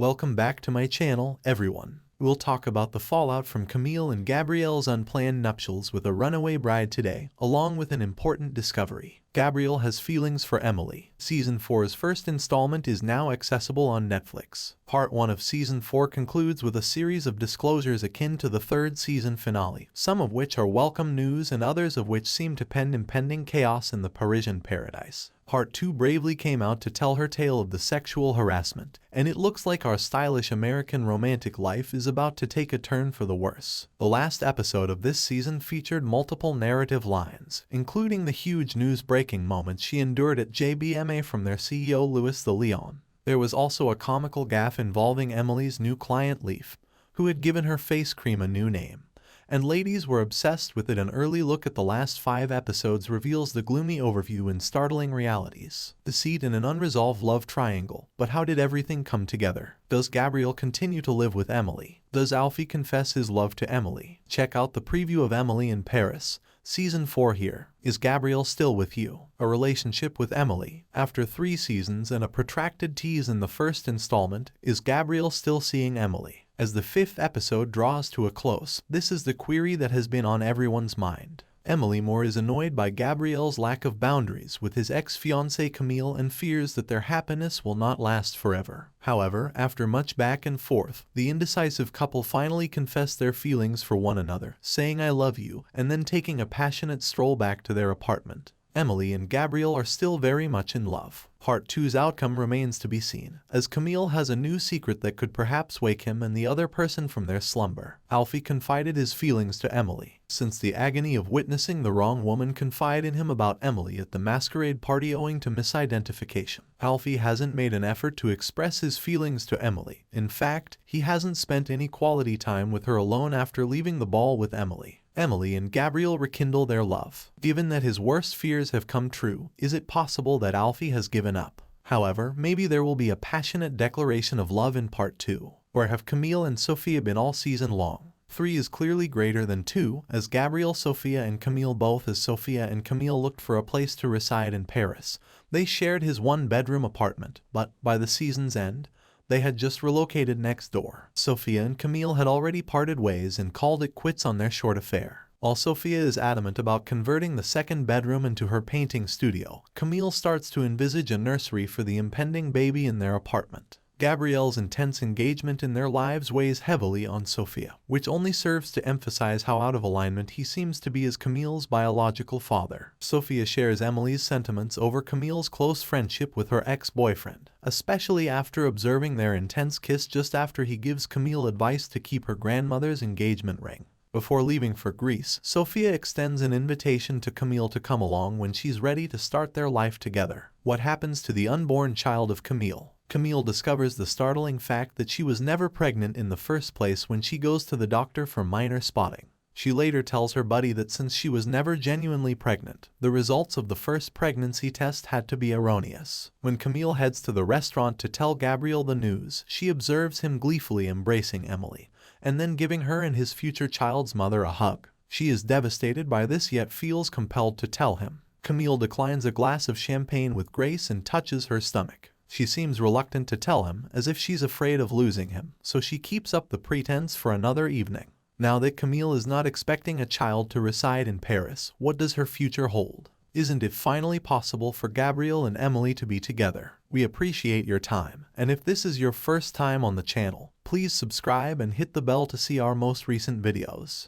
Welcome back to my channel, everyone. We'll talk about the fallout from Camille and Gabriel's unplanned nuptials with a runaway bride today, along with an important discovery. Gabriel has feelings for Emily. Season 4's first installment is now accessible on Netflix. Part 1 of Season 4 concludes with a series of disclosures akin to the third season finale, some of which are welcome news and others of which seem to portend impending chaos in the Parisian paradise. Part 2 bravely came out to tell her tale of the sexual harassment, and it looks like our stylish American romantic life is about to take a turn for the worse. The last episode of this season featured multiple narrative lines, including the huge news-breaking moments she endured at JBMA from their CEO Louis the Leon. There was also a comical gaffe involving Emily's new client Leaf, who had given her face cream a new name. And ladies were obsessed with it. An early look at the last 5 episodes reveals the gloomy overview and startling realities. Deceit in an unresolved love triangle. But how did everything come together? Does Gabriel continue to live with Emily? Does Alfie confess his love to Emily? Check out the preview of Emily in Paris. Season 4 here. Is Gabriel still with you? A relationship with Emily. After 3 seasons and a protracted tease in the first installment, is Gabriel still seeing Emily? As the 5th episode draws to a close, this is the query that has been on everyone's mind. Emily Moore is annoyed by Gabriel's lack of boundaries with his ex-fiancée Camille and fears that their happiness will not last forever. However, after much back and forth, the indecisive couple finally confess their feelings for one another, saying "I love you," and then taking a passionate stroll back to their apartment. Emily and Gabriel are still very much in love. Part 2's outcome remains to be seen, as Camille has a new secret that could perhaps wake him and the other person from their slumber. Alfie confided his feelings to Emily. Since the agony of witnessing the wrong woman confide in him about Emily at the masquerade party owing to misidentification, Alfie hasn't made an effort to express his feelings to Emily. In fact, he hasn't spent any quality time with her alone after leaving the ball with Emily. Emily and Gabriel rekindle their love. Given that his worst fears have come true, is it possible that Alfie has given up? However, maybe there will be a passionate declaration of love in Part 2. Or have Camille and Sofia been all season long? 3 is clearly greater than 2, as Gabriel, Sofia and Camille both as Sofia and Camille looked for a place to reside in Paris. They shared his 1-bedroom apartment, but, by the season's end, they had just relocated next door. Sofia and Camille had already parted ways and called it quits on their short affair. While Sofia is adamant about converting the 2nd bedroom into her painting studio, Camille starts to envisage a nursery for the impending baby in their apartment. Gabriel's intense engagement in their lives weighs heavily on Sofia, which only serves to emphasize how out of alignment he seems to be as Camille's biological father. Sofia shares Emily's sentiments over Camille's close friendship with her ex-boyfriend, especially after observing their intense kiss just after he gives Camille advice to keep her grandmother's engagement ring. Before leaving for Greece, Sofia extends an invitation to Camille to come along when she's ready to start their life together. What happens to the unborn child of Camille? Camille discovers the startling fact that she was never pregnant in the first place when she goes to the doctor for minor spotting. She later tells her buddy that since she was never genuinely pregnant, the results of the first pregnancy test had to be erroneous. When Camille heads to the restaurant to tell Gabriel the news, she observes him gleefully embracing Emily, and then giving her and his future child's mother a hug. She is devastated by this yet feels compelled to tell him. Camille declines a glass of champagne with grace and touches her stomach. She seems reluctant to tell him, as if she's afraid of losing him, so she keeps up the pretense for another evening. Now that Camille is not expecting a child to reside in Paris, what does her future hold? Isn't it finally possible for Gabriel and Emily to be together? We appreciate your time, and if this is your first time on the channel, please subscribe and hit the bell to see our most recent videos.